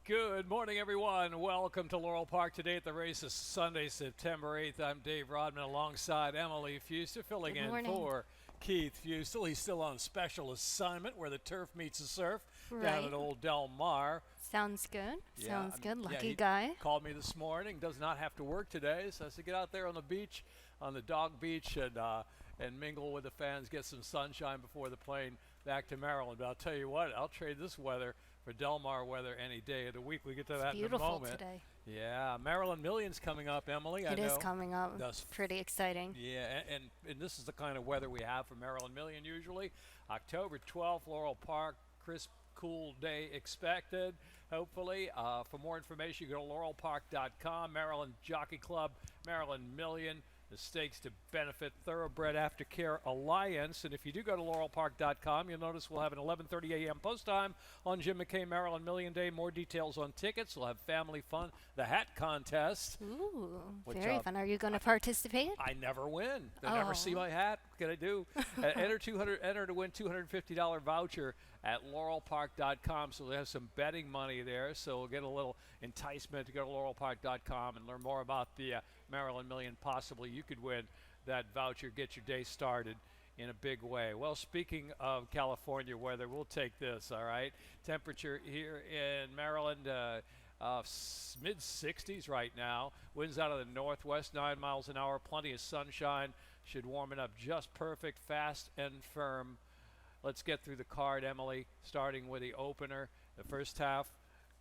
Good morning, everyone. Welcome to Laurel Park. Today at the race is Sunday, September 8th. I'm Dave Rodman alongside Emily Fuster, filling Good in morning. for Keith Fustel. He's still on special assignment where the turf meets the surf down Right. at Old Del Mar. Sounds good. Sounds good. Lucky he guy. called me this morning. Does not have to work today, so I said get out there on the beach, on the dog beach, and mingle with the fans, get some sunshine before the plane back to Maryland. But I'll tell you what, I'll trade this weather for Del Mar weather any day of the week. We get to that in a Beautiful moment. today. Yeah, Maryland Million's coming up, Emily. It I is know. coming up. That's Pretty exciting. Yeah, and this is the kind of weather we have for Maryland Million usually. October 12th, Laurel Park, crisp, cool day expected, hopefully. For more information, you go to laurelpark.com. Maryland Jockey Club, Maryland Million. The stakes to benefit Thoroughbred Aftercare Alliance. And if you do go to laurelpark.com, you'll notice we'll have an 11:30 a.m. post time on Jim McKay Maryland Million Day. More details on tickets. We'll have family fun, the hat contest. Ooh, Which, very fun. Are you going to participate? I never win. They never see my hat. What can I do? Enter to win $250 voucher at laurelpark.com. So they have some betting money there. So we'll get a little enticement to go to laurelpark.com and learn more about the Maryland Million. Possibly you could win that voucher, get your day started in a big way. Well, speaking of California weather, we'll take this, all right? Temperature here in Maryland, mid-60s right now. Winds out of the northwest, 9 miles an hour. Plenty of sunshine. Should warm it up just perfect, fast and firm. Let's get through the card, Emily, starting with the opener. The first half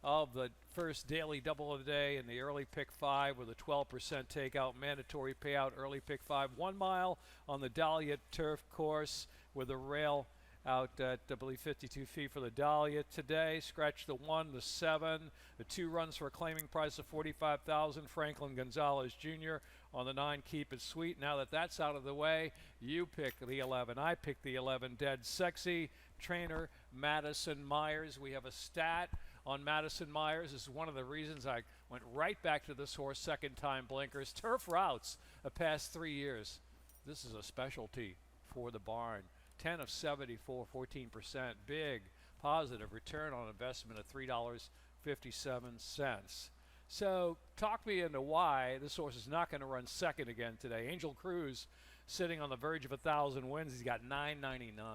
of the first daily double of the day in the early pick 5 with a 12% takeout, mandatory payout, early pick 5, 1 mile on the Dahlia turf course with a rail out at, I believe, 52 feet for the Dahlia today. Scratch the 1, the 7, the 2 runs for a claiming price of $45,000. Franklin Gonzalez Jr. on the 9, keep it sweet. Now that that's out of the way, you pick the 11. I pick the 11, Dead Sexy. Trainer Madison Myers. We have a stat on Madison Myers. This is one of the reasons I went right back to this horse, second time blinkers. Turf routes the past 3 years. This is a specialty for the barn. 10 of 74, 14%. Big positive return on investment of $3.57. So talk me into why this horse is not going to run second again today. Angel Cruz sitting on the verge of 1,000 wins. He's got 999.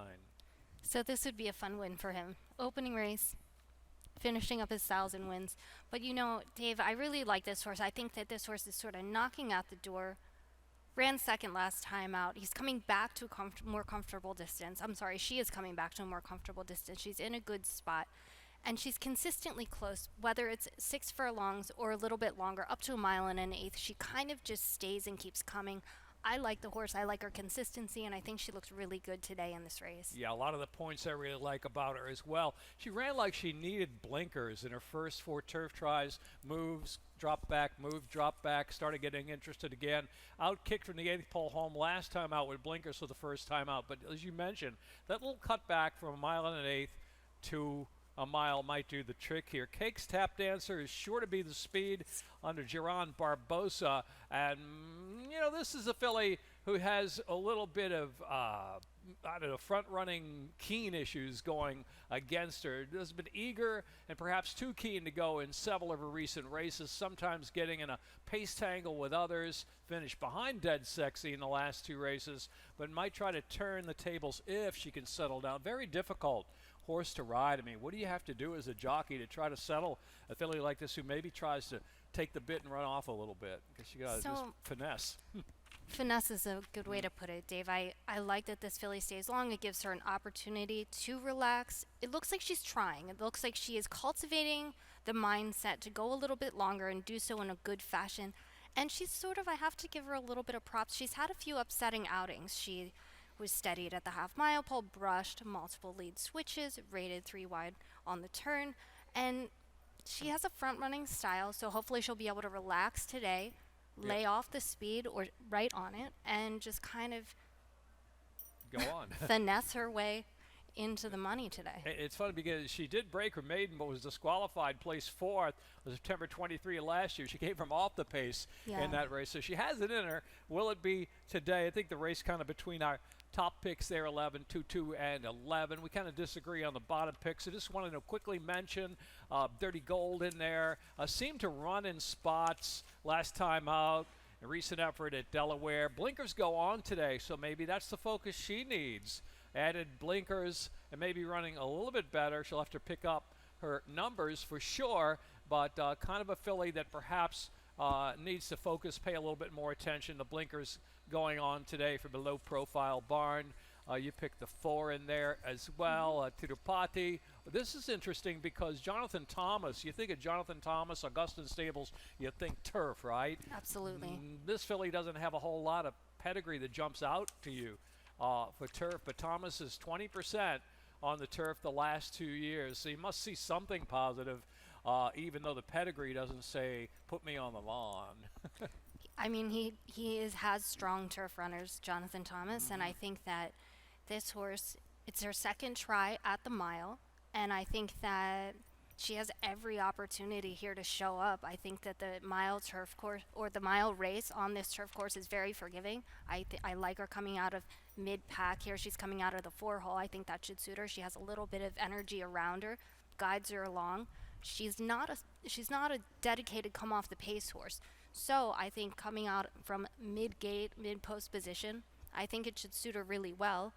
So this would be a fun win for him. Opening race, finishing up his 1,000 wins. But you know, Dave, I really like this horse. I think that this horse is sort of knocking out the door. Ran second last time out. He's coming back to a more comfortable distance. I'm sorry, she is coming back to a more comfortable distance. She's in a good spot. And she's consistently close, whether it's 6 furlongs or a little bit longer, up to 1.125 miles. She kind of just stays and keeps coming. I like the horse. I like her consistency, and I think she looks really good today in this race. Yeah, a lot of the points I really like about her as well. She ran like she needed blinkers in her first 4 turf tries. Moves, drop back, move, drop back, started getting interested again. Outkicked from the 8th pole home last time out with blinkers for the first time out. But as you mentioned, that little cutback from 1.125 miles to a mile might do the trick here. Cake's Tap Dancer is sure to be the speed under Geron Barbosa. And, you know, this is a filly who has a little bit of, front-running keen issues going against her. Has been eager and perhaps too keen to go in several of her recent races, sometimes getting in a pace tangle with others, finished behind Dead Sexy in the last 2 races, but might try to turn the tables if she can settle down. Very difficult horse to ride. I mean, what do you have to do as a jockey to try to settle a filly like this who maybe tries to take the bit and run off a little bit? Because you got to just finesse. Finesse is a good way to put it, Dave. I like that this filly stays long. It gives her an opportunity to relax. It looks like she's trying. It looks like she is cultivating the mindset to go a little bit longer and do so in a good fashion. And she's sort of, I have to give her a little bit of props. She's had a few upsetting outings. She was steadied at the half-mile pole, brushed multiple lead switches, rated 3 wide on the turn, and she has a front-running style, so hopefully she'll be able to relax today, lay off the speed or right on it, and just kind of go on. finesse her way into the money today. It's funny because she did break her maiden, but was disqualified, placed 4th on September 23 of last year. She came from off the pace in that race, so she has it in her. Will it be today? I think the race kind of between our Top picks there, 11, 2, 2, and 11. We kind of disagree on the bottom picks. I just wanted to quickly mention Dirty Gold in there. Seemed to run in spots last time out. A recent effort at Delaware. Blinkers go on today, so maybe that's the focus she needs. Added blinkers and maybe running a little bit better. She'll have to pick up her numbers for sure, but kind of a filly that perhaps needs to focus, pay a little bit more attention. The blinkers going on today from the low-profile barn. You picked the 4 in there as well, Tirupati. This is interesting because Jonathan Thomas, you think of Jonathan Thomas, Augustin Stables, you think turf, right? Absolutely. This filly doesn't have a whole lot of pedigree that jumps out to you for turf, but Thomas is 20% on the turf the last 2 years, so you must see something positive, even though the pedigree doesn't say, put me on the lawn. I mean, has strong turf runners, Jonathan Thomas, and I think that this horse, it's her second try at the mile, and I think that she has every opportunity here to show up. I think that the mile turf course or the mile race on this turf course is very forgiving. I like her coming out of mid-pack here. She's coming out of the 4-hole. I think that should suit her. She has a little bit of energy around her, guides her along. She's not a dedicated come off the pace horse. So I think coming out from mid-gate, mid-post position, I think it should suit her really well.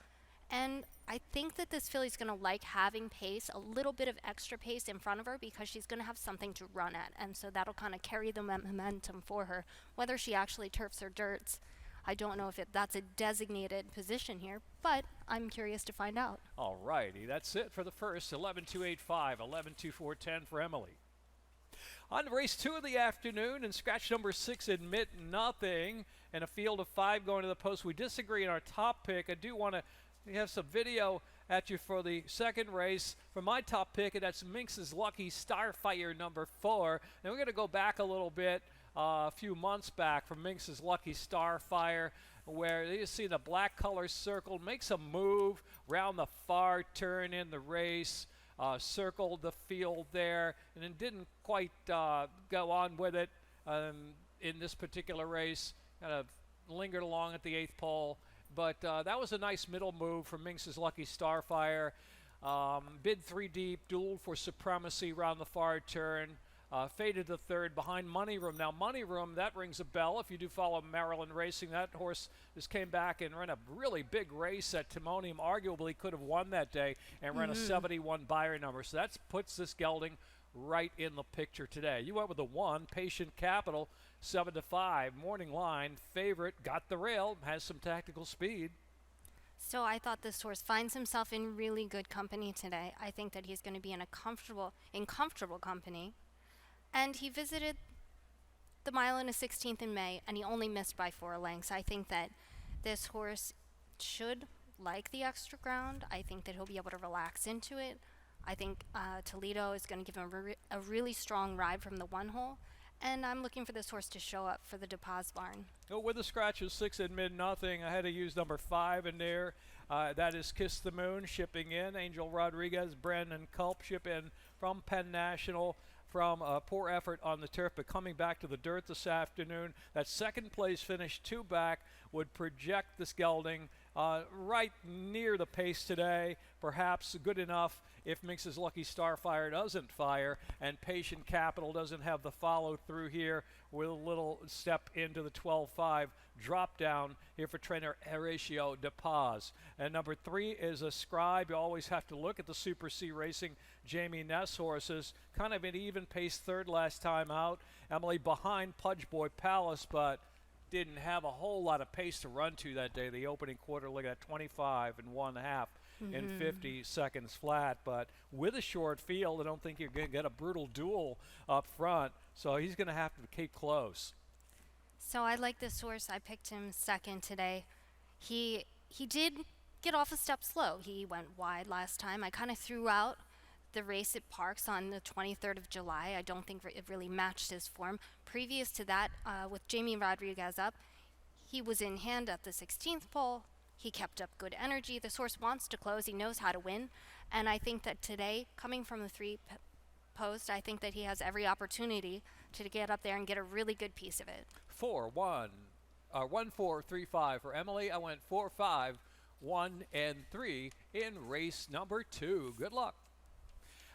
And I think that this filly's going to like having pace, a little bit of extra pace in front of her because she's going to have something to run at. And so that'll kind of carry the momentum for her. Whether she actually turfs or dirts, I don't know if that's a designated position here, but I'm curious to find out. All righty, that's it for the first. 11-2-8-5, 11-2-4-10 for Emily. On race 2 of the afternoon, and scratch number 6, Admit Nothing, and a field of 5 going to the post. We disagree on our top pick. I do want to have some video at you for the second race for my top pick, and that's Minx's Lucky Starfire number 4. And we're going to go back a little bit, a few months back, from Minx's Lucky Starfire, where you see the black color circled, makes a move around the far turn in the race. Circled the field there, and then didn't quite go on with it in this particular race. Kind of lingered along at the 8th pole, but that was a nice middle move from Minx's Lucky Starfire. Bid 3 deep, dueled for supremacy around the far turn. Faded to 3rd behind Money Room. Now, Money Room, that rings a bell. If you do follow Maryland racing, that horse just came back and ran a really big race at Timonium. Arguably could have won that day and ran a 71 buyer number. So that puts this gelding right in the picture today. You went with the 1, Patient Capital, 7-5. Morning Line, favorite, got the rail, has some tactical speed. So I thought this horse finds himself in really good company today. I think that he's going to be in comfortable company. And he visited the mile in a 16th in May, and he only missed by 4 lengths. I think that this horse should like the extra ground. I think that he'll be able to relax into it. I think Toledo is going to give him a really strong ride from the 1-hole. And I'm looking for this horse to show up for the DePaz barn. Oh, with the scratch of 6 Admit Nothing, I had to use number 5 in there. That is Kiss the Moon shipping in. Angel Rodriguez, Brandon Culp ship in from Penn National. From a poor effort on the turf, but coming back to the dirt this afternoon. That second place finish 2 back would project this gelding right near the pace today, perhaps good enough if Minx's Lucky Starfire doesn't fire and Patient Capital doesn't have the follow through here with a little step into the 12-5 drop down here for trainer Horatio DePaz. And number 3 is a Scribe. You always have to look at the Super C Racing Jamie Ness horses. Kind of an even pace 3rd last time out. Emily behind Pudge Boy Palace, but didn't have a whole lot of pace to run to that day. The opening quarter look at 25 and 1/2 in 50 seconds flat. But with a short field, I don't think you're going to get a brutal duel up front. So he's going to have to keep close. So I like this horse. I picked him 2nd today. He did get off a step slow. He went wide last time. I kind of threw out the race at Parks on the 23rd of July. I don't think it really matched his form. Previous to that, with Jamie Rodriguez up, he was in hand at the 16th pole. He kept up good energy. This horse wants to close. He knows how to win. And I think that today, coming from the 3 post, I think that he has every opportunity to get up there and get a really good piece of it. 4-1, 1-4-3-5 for Emily. I went 4-5, 1, and 3 in race number 2. Good luck.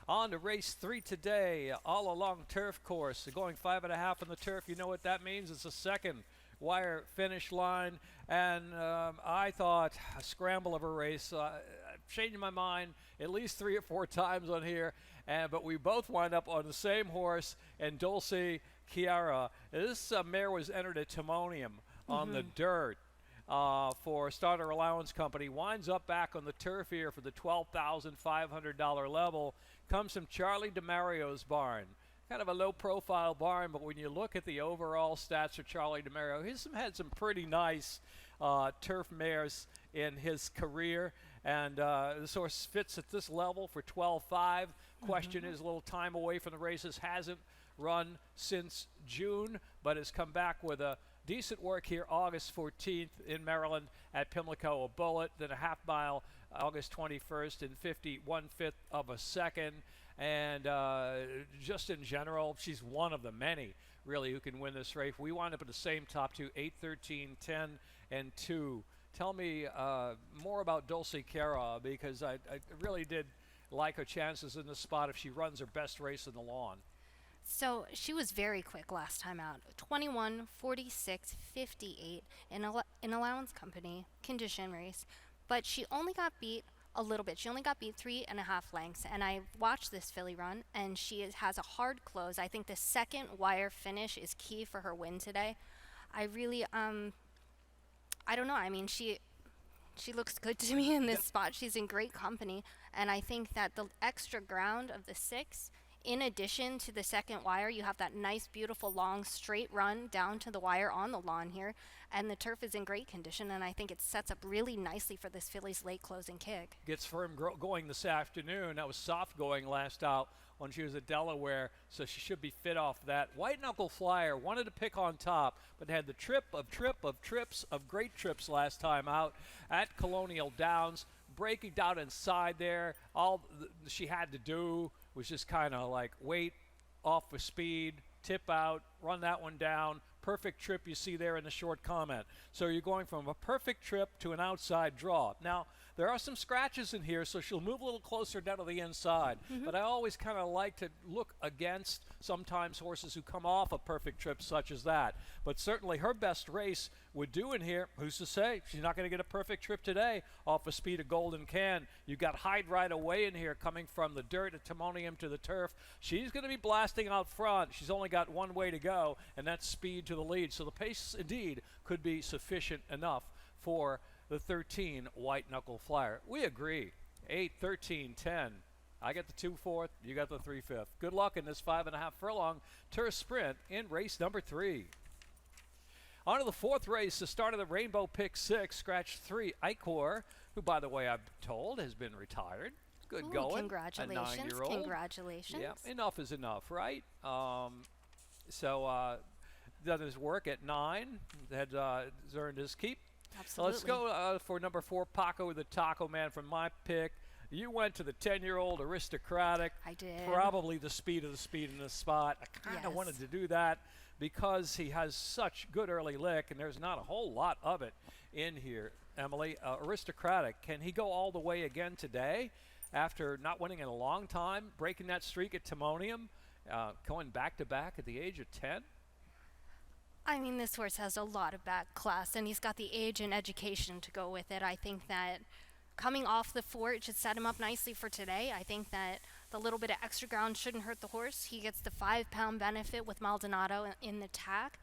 On to race 3 today, all along turf course. Going 5.5 on the turf. You know what that means? It's a second wire finish line. And I thought a scramble of a race. I've changed my mind at least 3 or 4 times on here. But we both wind up on the same horse, and Dulce Chiara. This mare was entered at Timonium on the dirt for Starter Allowance Company. Winds up back on the turf here for the $12,500 level. Comes from Charlie DeMario's barn. Kind of a low-profile barn, but when you look at the overall stats for Charlie DeMario, he's had some pretty nice turf mares in his career. And this horse fits at this level for 12.5. Question is a little time away from the races. Hasn't run since June, but has come back with a decent work here August 14th in Maryland at Pimlico. A bullet, then a half mile August 21st in 51/5 of a second. And just in general, she's one of the many really who can win this race. We wind up at the same top two, 8, 13, 10, and 2. Tell me more about Dulce Chiara, because I really did like her chances in this spot if she runs her best race in the lawn. So she was very quick last time out. 21, 46, 58 in Allowance Company condition race. But she only got beat a little bit. She only got beat 3.5 lengths. And I watched this filly run, and she has a hard close. I think the second wire finish is key for her win today. I really, I don't know. I mean, she looks good to me in this spot. She's in great company. And I think that the extra ground of the 6, in addition to the second wire, you have that nice, beautiful, long, straight run down to the wire on the lawn here. And the turf is in great condition, and I think it sets up really nicely for this filly's late closing kick. Gets firm going this afternoon. That was soft going last out when she was at Delaware, so she should be fit off that. White Knuckle Flyer wanted to pick on top, but had the trip of great trips last time out at Colonial Downs. Breaking down inside there, all she had to do was just kind of like wait off with speed, tip out, run that one down. Perfect trip you see there in the short comment. So you're going from a perfect trip to an outside draw. Now, there are some scratches in here, so she'll move a little closer down to the inside. But I always kind of like to look against sometimes horses who come off a perfect trip such as that. But certainly her best race would do in here. Who's to say? She's not going to get a perfect trip today off a speed of Golden Can. You got Hyde right away in here coming from the dirt at Timonium to the turf. She's going to be blasting out front. She's only got one way to go, and that's speed to the lead. So the pace indeed could be sufficient enough for the 13 White Knuckle Flyer. We agree. 8, 13, 10. I got the 2/4. You got the 3/5. Good luck in this 5.5 furlong turf sprint in race number 3. On to the 4th race, the start of the Rainbow Pick 6, scratch 3, Icor, who, by the way, I'm told has been retired. Good going. Congratulations. A 9-year-old. Congratulations. Yeah, enough is enough, right? So done his work at 9, had earned his keep. Absolutely. Let's go for number 4, Paco the Taco Man from my pick. You went to the 10-year-old Aristocratic. I did. Probably the speed of the speed in this spot. I kind of wanted to do that because he has such good early lick, and there's not a whole lot of it in here, Emily. Aristocratic, can he go all the way again today after not winning in a long time, breaking that streak at Timonium, going back-to-back at the age of 10? I mean, this horse has a lot of back class, and he's got the age and education to go with it. I think that coming off the fort should set him up nicely for today. I think that the little bit of extra ground shouldn't hurt the horse. He gets the 5-pound benefit with Maldonado in the tack.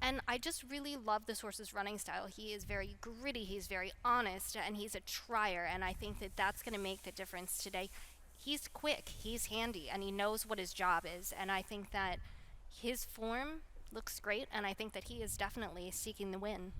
And I just really love this horse's running style. He is very gritty, he's very honest, and he's a trier. And I think that that's going to make the difference today. He's quick, he's handy, and he knows what his job is. And I think that his form looks great, and I think that he is definitely seeking the win.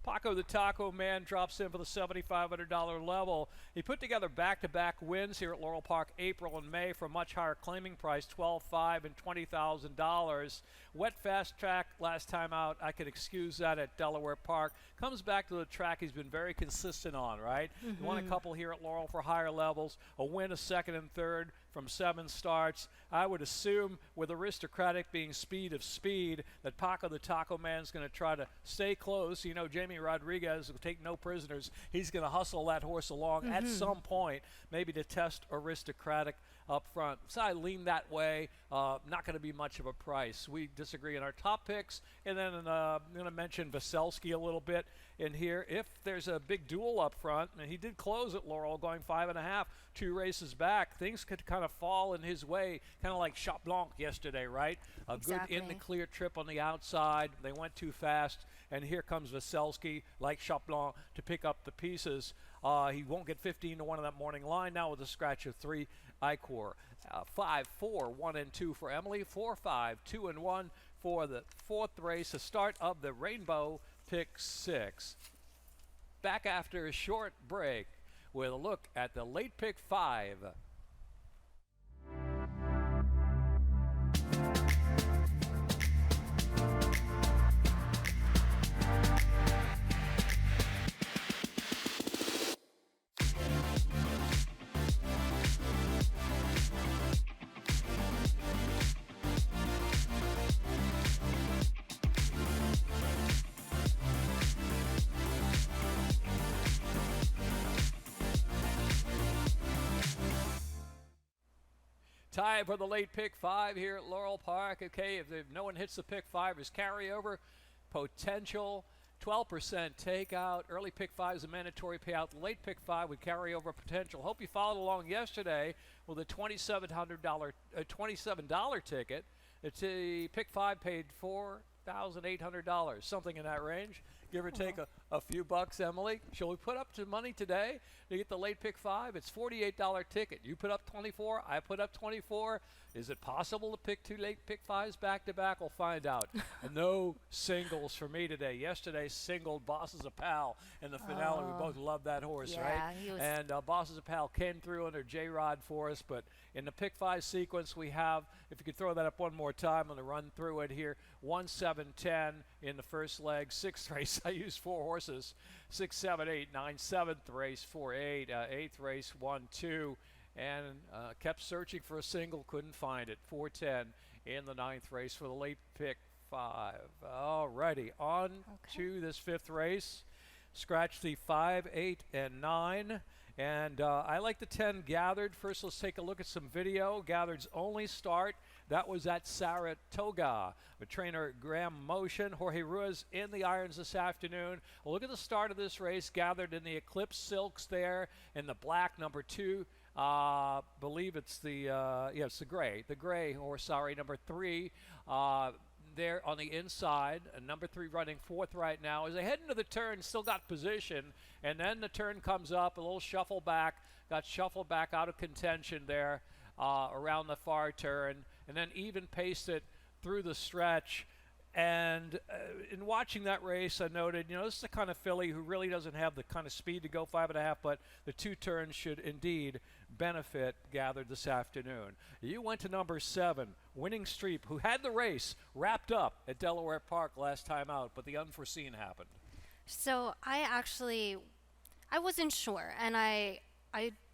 Paco the Taco Man drops in for the $7,500 level. He put together back-to-back wins here at Laurel Park April and May for a much higher claiming price, $12,500 and $20,000. Wet fast track last time out. I could excuse that at Delaware Park. Comes back to the track he's been very consistent on, right? Won a couple here at Laurel for higher levels. A win, a second and third. from 7 starts. I would assume with Aristocratic being speed of speed that Paco the Taco Man's going to try to stay close. You know, Jamie Rodriguez will take no prisoners. He's going to hustle that horse along at some point, maybe to test Aristocratic up front. So I lean that way. Not going to be much of a price. We disagree on our top picks. And then I'm going to mention Veselski a little bit in here. If there's a big duel up front, and he did close at Laurel going 5.5, 2 races back, things could kind of fall in his way, kind of like Chat Blanc yesterday, right? A Exactly. good in the clear trip on the outside. They went too fast. And here comes Veselski, like Chat Blanc, to pick up the pieces. He won't get 15 to 1 on that morning line now with a scratch of 3. Icor. 5, 4, 1 and 2 for Emily. 4, 5, 2 and 1 for the 4th race, the start of the Rainbow Pick 6. Back after a short break with a look at the late pick 5. Time for the late pick 5 here at Laurel Park. Okay, if no one hits the pick 5 is carryover potential. 12% takeout. Early pick 5 is a mandatory payout. The late pick 5 would carry over potential. Hope you followed along yesterday with a $27 ticket. It's a pick 5 paid $4,800, something in that range. Give or take a few bucks, Emily. Shall we put up some money today to get the late pick 5? It's $48 ticket. You put up 24. I put up 24. Is it possible to pick 2 late pick 5s back to back? We'll find out. And no singles for me today. Yesterday singled Bosses of Pal in the finale. We both love that horse, right? He was And Bosses of Pal came through under J-Rod for us. But in the pick 5 sequence we have, if you could throw that up one more time, I'm going to run through it here. 1, 7, 10 in the first leg. 6th race, I used 4 horses. 6, 7, 8, 9, 7th race, 4, 8. 8th race, 1, 2. And kept searching for a single, couldn't find it. 4-10 in the 9th race for the late pick 5. All righty, on to this 5th race. Scratch the 5, 8, and 9. And I like the 10 Gathered. First, let's take a look at some video. Gathered's only start, that was at Saratoga. With trainer Graham Motion, Jorge Ruiz in the irons this afternoon. Well, look at the start of this race. Gathered in the Eclipse Silks there in the black, number 2. Believe it's the it's the gray horse, sorry, number 3 there on the inside, number 3 running 4th right now. As they head into the turn, still got position, and then the turn comes up, a little shuffle back, got shuffled back out of contention there around the far turn, and then even paced it through the stretch. And in watching that race, I noted, this is the kind of filly who really doesn't have the kind of speed to go 5.5, but the 2 turns should indeed benefit Gathered this afternoon. You went to number 7, Winning Streep, who had the race wrapped up at Delaware Park last time out, but the unforeseen happened. So I wasn't sure, and I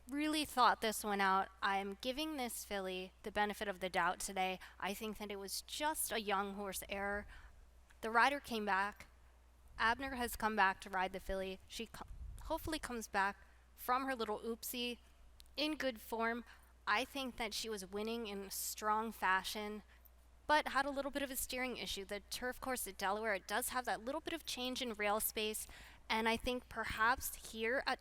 really thought this one out. I'm giving this filly the benefit of the doubt today. I think that it was just a young horse error. The rider came back. Abner has come back to ride the filly. She hopefully comes back from her little oopsie in good form. I think that she was winning in strong fashion, but had a little bit of a steering issue. The turf course at Delaware, it does have that little bit of change in rail space, and I think perhaps here at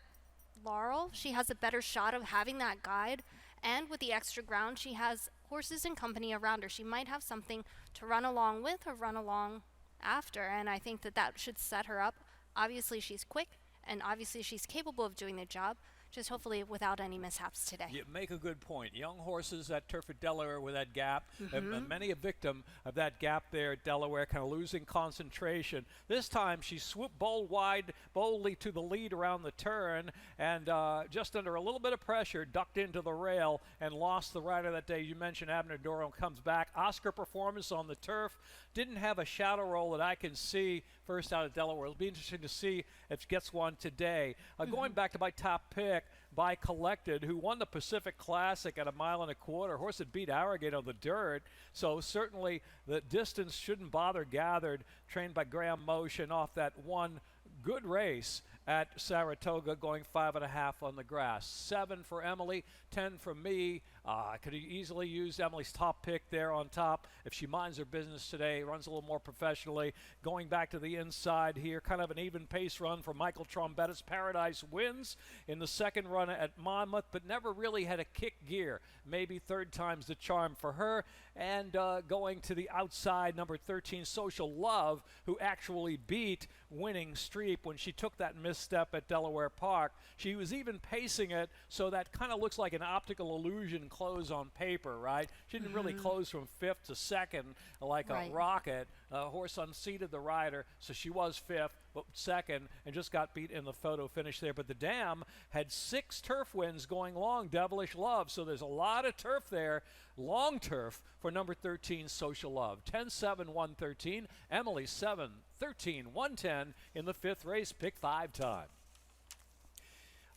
Laurel, she has a better shot of having that guide, and with the extra ground, she has horses and company around her. She might have something to run along with or run along after, and I think that should set her up. Obviously, she's quick, and obviously she's capable of doing the job, just hopefully without any mishaps today. You make a good point. Young horses at Turf at Delaware with that gap, and many a victim of that gap there at Delaware, kind of losing concentration. This time she swooped boldly to the lead around the turn, and just under a little bit of pressure, ducked into the rail and lost the rider that day. You mentioned Abner Doro comes back. Oscar Performance on the turf. Didn't have a shadow roll that I can see first out of Delaware. It'll be interesting to see if it gets one today. Going back to my top pick, by Collected, who won the Pacific Classic at 1.25 miles. Horse that beat Arrogate on the dirt. So certainly the distance shouldn't bother Gathered, trained by Graham Motion off that one good race at Saratoga, going 5.5 on the grass. 7 for Emily, 10 for me. I could easily use Emily's top pick there on top if she minds her business today, runs a little more professionally. Going back to the inside here, kind of an even pace run for Michael Trombettis. Paradise wins in the second run at Monmouth, but never really had a kick gear. Maybe third time's the charm for her. And going to the outside, number 13, Social Love, who actually beat Winning Streep when she took that misstep at Delaware Park. She was even pacing it, so that kind of looks like an optical illusion close on paper, right? She didn't really close from 5th to 2nd like a rocket. Horse unseated the rider, so she was 5th, but 2nd, and just got beat in the photo finish there. But the Dam had 6 turf wins going long, Devilish Love, so there's a lot of turf there, long turf for number 13, Social Love. 10-7, 113. Emily 7, 13, 110 in the 5th race, pick 5 time.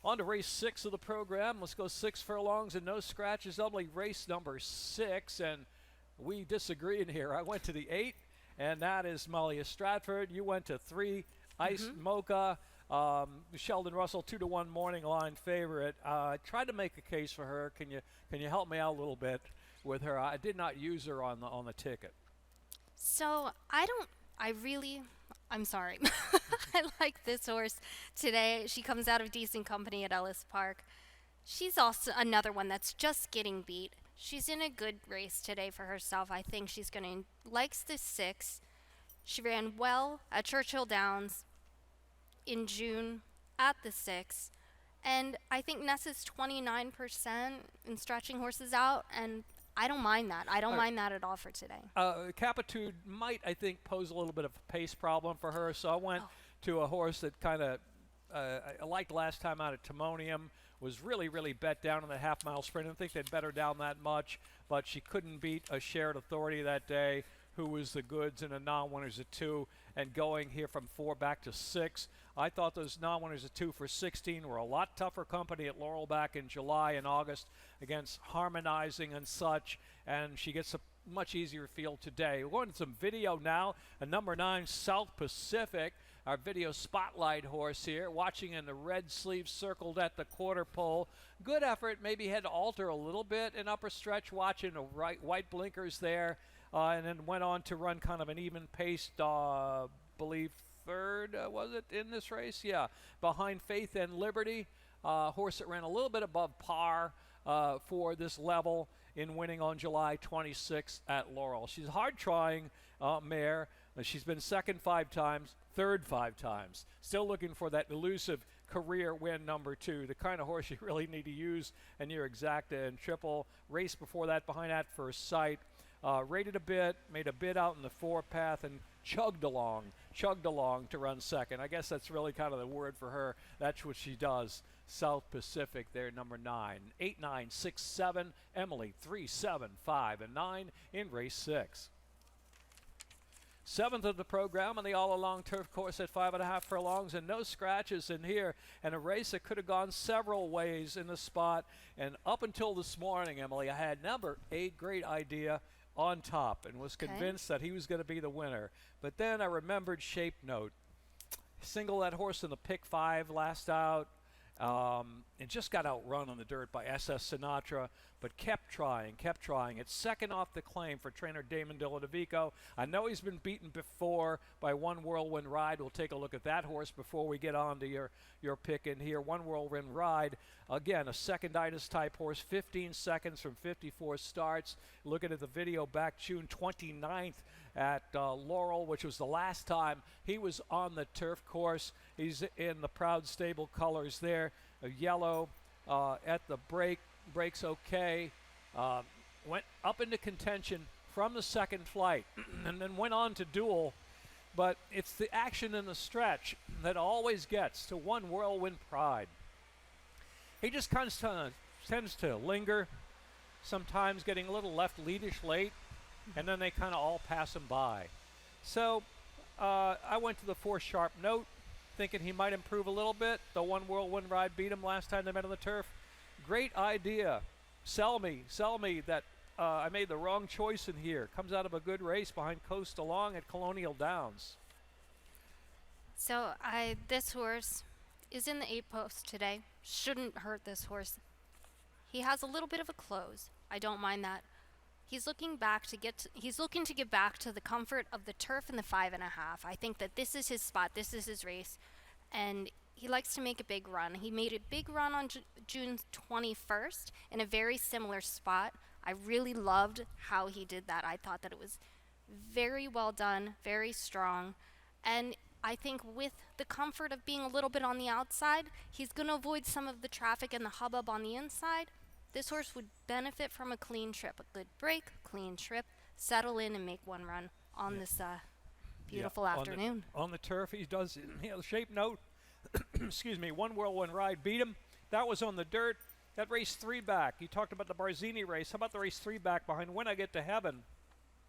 On to race 6 of the program. Let's go 6 furlongs and no scratches. Only race number 6, and we disagree in here. I went to the 8, and that is Malia Stratford. You went to 3, Ice Mocha. Sheldon Russell, 2-1 morning line favorite. I tried to make a case for her. Can you help me out a little bit with her? I did not use her on the ticket. So I'm sorry. I like this horse today. She comes out of decent company at Ellis Park. She's also another one that's just getting beat. She's in a good race today for herself. I think she's likes the 6. She ran well at Churchill Downs in June at the 6. And I think Nessa's 29% in stretching horses out, and I don't mind that. I don't mind that at all for today. Capitude might, I think, pose a little bit of a pace problem for her, so I went to a horse that kind of I liked last time out at Timonium, was really, really bet down in the half-mile sprint. I didn't think they'd bet her down that much, but she couldn't beat a Shared Authority that day, who was the goods and the non-winners at 2, and going here from 4 back to 6. I thought those non-winners at 2 for 16 were a lot tougher company at Laurel back in July and August against Harmonizing and such, and she gets a much easier field today. We're going to some video now. A number 9, South Pacific, our video spotlight horse here, watching in the red sleeve circled at the quarter pole. Good effort, maybe had to alter a little bit in upper stretch, watching the white blinkers there, and then went on to run kind of an even-paced, believe, 3rd, was it, in this race? Yeah, behind Faith and Liberty, horse that ran a little bit above par for this level in winning on July 26th at Laurel. She's a hard-trying mare. She's been 2nd 5 times, 3rd 5 times. Still looking for that elusive career win number 2, the kind of horse you really need to use in your exacta and triple. Race before that behind At First Sight. Rated a bit, made a bid out in the 4 path, and chugged along to run 2nd. I guess that's really kind of the word for her. That's what she does. South Pacific there, number 9. 8, 9, 6, 7. Emily, 3, 7, 5, and 9 in race 6. 7th of the program on the all-along turf course at 5.5 furlongs, and no scratches in here, and a race that could have gone several ways in the spot. And up until this morning, Emily, I had number 8, Great Idea, on top, and was convinced that he was going to be the winner. But then I remembered Shape Note. Single that horse in the pick 5 last out, and just got outrun on the dirt by SS Sinatra, but kept trying. It's 2nd off the claim for trainer Damon Dilladavico. I know he's been beaten before by One Whirlwind Ride. We'll take a look at that horse before we get on to your pick in here. One Whirlwind Ride, again, a seconditis type horse, 15 seconds from 54 starts. Looking at the video back June 29th at Laurel, which was the last time he was on the turf course. He's in the Proud Stable colors there, a yellow at the breaks okay, went up into contention from the 2nd flight and then went on to duel, but it's the action in the stretch that always gets to One Whirlwind Pride. He just kind of tends to linger, sometimes getting a little left leadish late, and then they kind of all pass him by. So I went to the 4 Sharp Note. thinking he might improve a little bit. The One Whirlwind Ride beat him last time they met on the turf. Great idea. Sell me that I made the wrong choice in here. Comes out of a good race behind Coast Along at Colonial Downs. So this horse is in the 8 post today. Shouldn't hurt this horse. He has a little bit of a close. I don't mind that. He's looking to get back to the comfort of the turf and the 5.5. I think that this is his spot. This is his race, and he likes to make a big run. He made a big run on June 21st in a very similar spot. I really loved how he did that. I thought that it was very well done, very strong, and I think with the comfort of being a little bit on the outside, he's going to avoid some of the traffic and the hubbub on the inside. This horse would benefit from a clean trip, a good break, clean trip, settle in and make one run on this beautiful afternoon. On the turf, he does, the shape note, excuse me, One Whirlwind Ride beat him. That was on the dirt. That race 3 back. You talked about the Barzini race. How about the race 3 back behind When I Get to Heaven?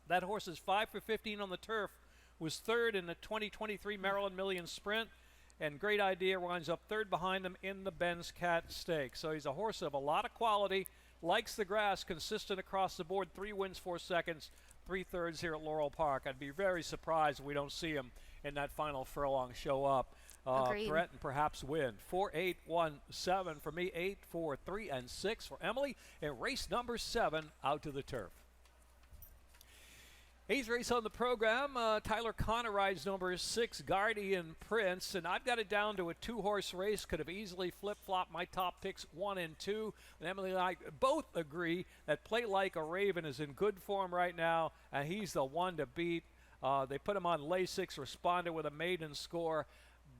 That horse is 5 for 15 on the turf, was third in the 2023 Maryland Million Sprint, and Great Idea winds up third behind him in the Ben's Cat Stakes. So he's a horse of a lot of quality, likes the grass, consistent across the board, 3 wins, 4 seconds, 3/3 here at Laurel Park. I'd be very surprised if we don't see him in that final furlong show up. Threat and perhaps win. 4, 8, 1, 7 for me, 8, 4, 3, and 6 for Emily, and race number 7 out to the turf. 8th race on the program, Tyler Connor rides number 6, Guardian Prince, and I've got it down to a 2-horse race. Could have easily flip-flopped my top picks 1 and 2. And Emily and I both agree that Play Like a Raven is in good form right now, and he's the one to beat. They put him on Lasix, responded with a maiden score.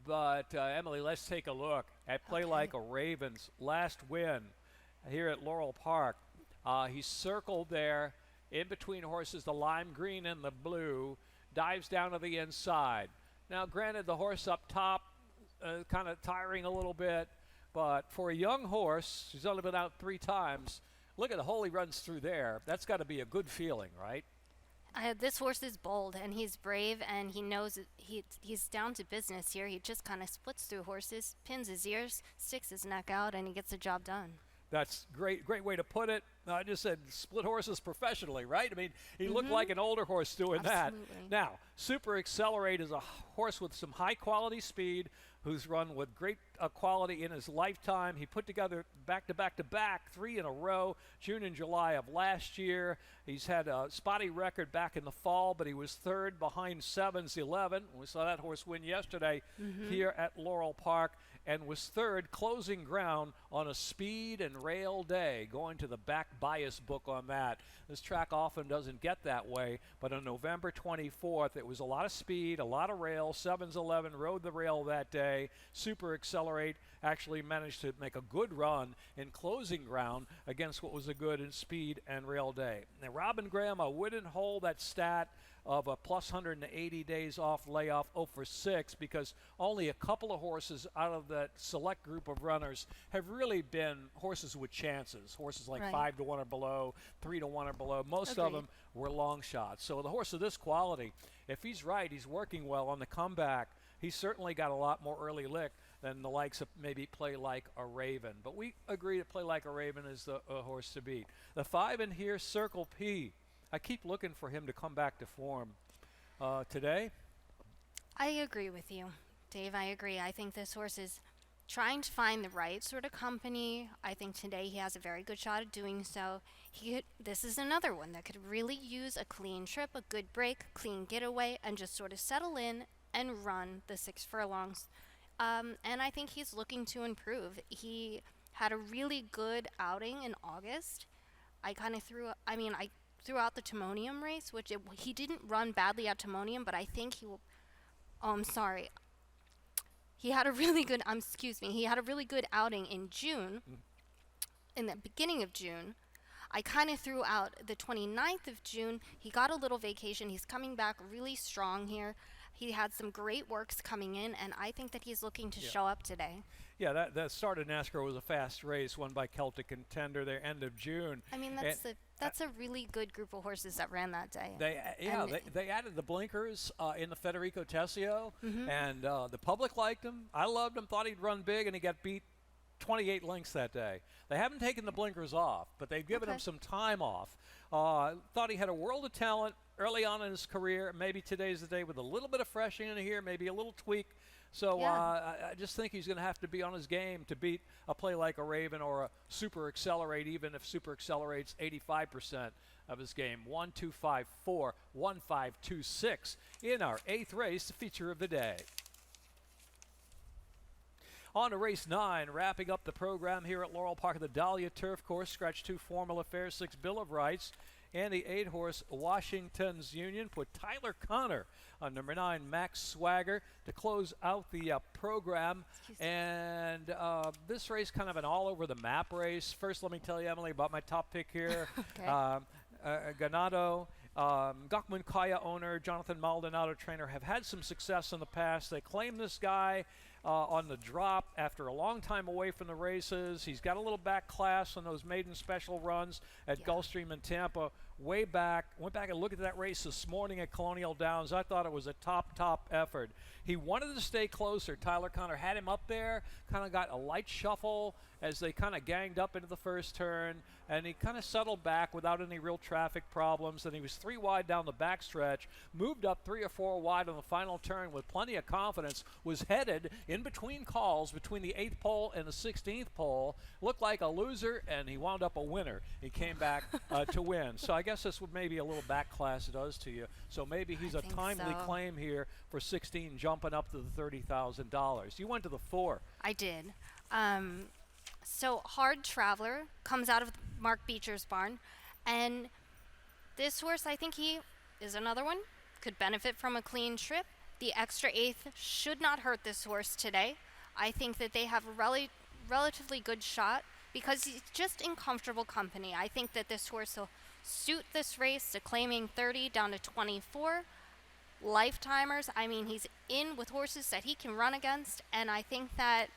But, Emily, let's take a look at Play Like a Raven's last win here at Laurel Park. He's circled there in between horses, the lime green and the blue, dives down to the inside. Now, granted, the horse up top kind of tiring a little bit, but for a young horse, he's only been out 3 times. Look at the hole he runs through there. That's got to be a good feeling, right? This horse is bold, and he's brave, and he knows he's down to business here. He just kind of splits through horses, pins his ears, sticks his neck out, and he gets the job done. That's great way to put it. I just said split horses professionally, right? I mean, he looked like an older horse doing Absolutely. that. Now, Super Accelerate is a horse with some high-quality speed who's run with great quality in his lifetime. He put together back-to-back 3 in a row, June and July of last year. He's had a spotty record back in the fall, but he was third behind 7's 11. We saw that horse win yesterday here at Laurel Park, and was third, closing ground on a speed and rail day, going to the back bias book on that. This track often doesn't get that way, but on November 24th, it was a lot of speed, a lot of rail. 7's 11 rode the rail that day. Super Accelerate actually managed to make a good run in closing ground against what was a good in speed and rail day. Now, Robin Graham, I wouldn't hold that stat of a plus 180 days off layoff 0 for 6, because only a couple of horses out of that select group of runners have really been horses with chances. Horses like 5 to 1 or below, 3 to 1 or below. Most of them were long shots. So the horse of this quality, if he's right, he's working well on the comeback. He's certainly got a lot more early lick than the likes of maybe Play Like a Raven. But we agree that Play Like a Raven is the horse to beat. The 5 in here, Circle P. I keep looking for him to come back to form. Today? I agree with you, Dave. I agree. I think this horse is trying to find the right sort of company. I think today he has a very good shot at doing so. This is another one that could really use a clean trip, a good break, clean getaway, and just sort of settle in and run the 6 furlongs. And I think he's looking to improve. He had a really good outing in August. I threw out the Timonium race, which he didn't run badly at Timonium, but I think he will. Oh, I'm sorry. He had a really good. He had a really good outing in June. In the beginning of June, I kind of threw out the 29th of June. He got a little vacation. He's coming back really strong here. He had some great works coming in, and I think that he's looking to show up today. Yeah, that start of NASCAR was a fast race, won by Celtic Contender there, end of June. I mean, that's a really good group of horses that ran that day. They added the blinkers in the Federico Tessio, and the public liked him. I loved him, thought he'd run big, and he got beat 28 lengths that day. They haven't taken the blinkers off, but they've given him some time off. Thought he had a world of talent early on in his career. Maybe today's the day with a little bit of fresh in here, maybe a little tweak. So I just think he's going to have to be on his game to beat a play like a Raven or a Super Accelerate, even if Super Accelerate's 85% of his game. 1-2-5-4, 1-5-2-6 in our 8th race, the feature of the day. On to race 9, wrapping up the program here at Laurel Park of the Dahlia Turf Course. Scratch 2 Formula Fair 6 Bill of Rights. And the 8-horse Washington's Union put Tyler Connor on number 9, Max Swagger, to close out the program. And this race, kind of an all-over-the-map race. First, let me tell you, Emily, about my top pick here. Ganado. Gokman Kaya owner, Jonathan Maldonado trainer, have had some success in the past. They claim this guy on the drop after a long time away from the races. He's got a little back class on those maiden special runs at Gulfstream and Tampa way back. Went back and looked at that race this morning at Colonial Downs. I thought it was a top effort. He wanted to stay closer. Tyler Connor had him up there, kind of got a light shuffle as they kind of ganged up into the first turn, and he kind of settled back without any real traffic problems. And he was 3 wide down the backstretch, moved up 3 or 4 wide on the final turn with plenty of confidence, was headed in between calls between the 8th pole and the 16th pole, looked like a loser, and he wound up a winner. He came back to win. So I guess this would maybe a little back class does to you. So maybe he's a timely claim here for 16, jumping up to the $30,000. You went to the 4. I did. So Hard Traveler comes out of Mark Beecher's barn, and this horse, I think he is another one, could benefit from a clean trip. The extra 8th should not hurt this horse today. I think that they have a relatively good shot because he's just in comfortable company. I think that this horse will suit this race to claiming 30 down to 24. Lifetimers, I mean, he's in with horses that he can run against, and I think that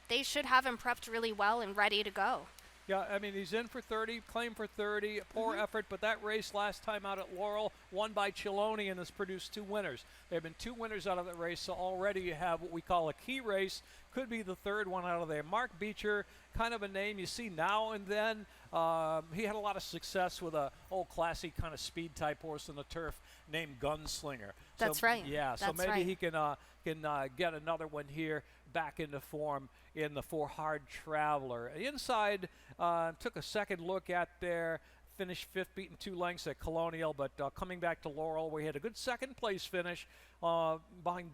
they should have him prepped really well and ready to go. Yeah, I mean, he's in for 30, claim for 30, poor effort, but that race last time out at Laurel, won by Chiloni, and has produced 2 winners. There have been 2 winners out of that race, so already you have what we call a key race. Could be the 3rd one out of there. Mark Beecher, kind of a name you see now and then. He had a lot of success with a old classy kind of speed type horse in the turf named Gunslinger. That's right. Yeah, That's so maybe right. he can get another one here back into form in the 4 Hard Traveler. Inside, took a second look at there, finished 5th, beaten 2 lengths at Colonial, but coming back to Laurel, we had a good second place finish beyond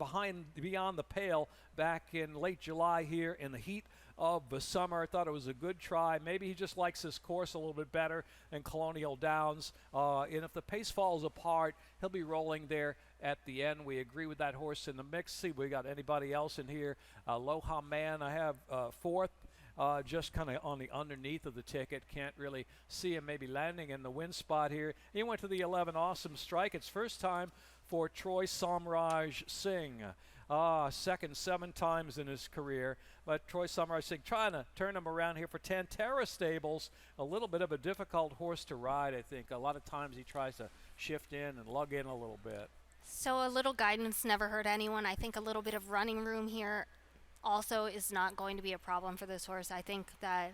the pale back in late July here in the heat of the summer. I thought it was a good try. Maybe he just likes this course a little bit better than Colonial Downs. And if the pace falls apart, he'll be rolling there at the end. We agree with that horse in the mix. See, we got anybody else in here. Aloha Man, I have 4th. Just kind of on the underneath of the ticket. Can't really see him maybe landing in the win spot here. He went to the 11 Awesome Strike. It's first time for Troy Samraj Singh. Second 7 times in his career. But Troy Samraj Singh trying to turn him around here for Tantera Stables. A little bit of a difficult horse to ride, I think. A lot of times he tries to shift in and lug in a little bit. So a little guidance never hurt anyone. I think a little bit of running room here also is not going to be a problem for this horse. I think that,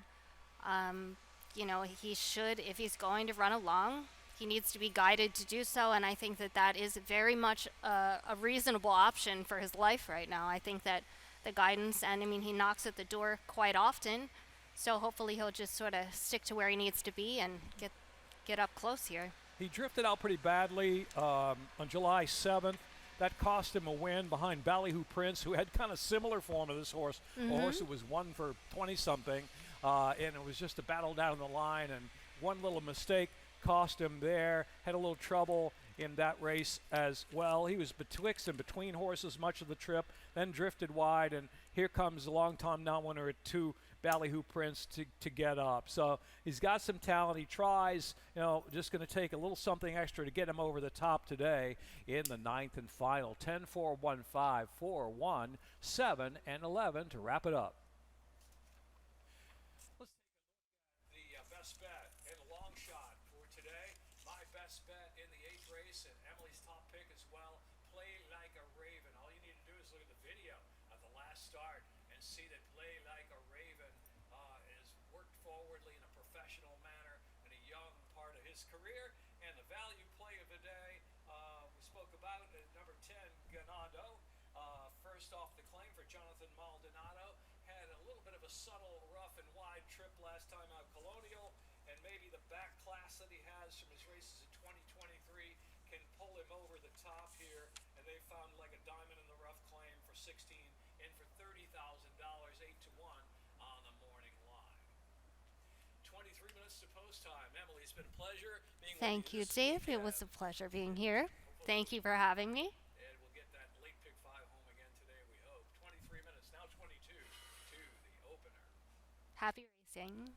he should, if he's going to run along, he needs to be guided to do so, and I think that that is very much a reasonable option for his life right now. I think that the guidance, and I mean, he knocks at the door quite often, so hopefully he'll just sort of stick to where he needs to be and get up close here. He drifted out pretty badly on July 7th. That cost him a win behind Ballyhoo Prince, who had kind of similar form to this horse, a horse who was 1 for 20-something, and it was just a battle down the line, and one little mistake cost him there. Had a little trouble in that race as well. He was betwixt and between horses much of the trip, then drifted wide, and here comes the long-time non-winner at 2, Ballyhoo Prince, to get up. So he's got some talent. He tries, just going to take a little something extra to get him over the top today in the 9th and final. 10, 4, 1, 5, 4, 1, 7, and 11 to wrap it up. Let's take a look at the best bet and a long shot for today. My best bet in the 8th race and Emily's top pick as well. Play Like a Raven. All you need to do is look at the video of the last start and see that Play Like a Raven has worked forwardly in a professional manner in a young part of his career. And the value play of the day we spoke about number 10, Ganado. First off the claim for Jonathan Maldonado. Had a little bit of a subtle rough and wide trip last time out Colonial, and maybe the back class that he has from his races in 2023 can pull him over the top here, and they found like a diamond in the rough claim for 16 in for $30,000, 8-1 on the morning line. 23 minutes to post time. Emily, it's been a pleasure being with you. Thank you, Dave. It was a pleasure being here. Thank you for having me. And we'll get that late pick 5 home again today, we hope. 23 minutes, now 22 to the opener. Happy racing.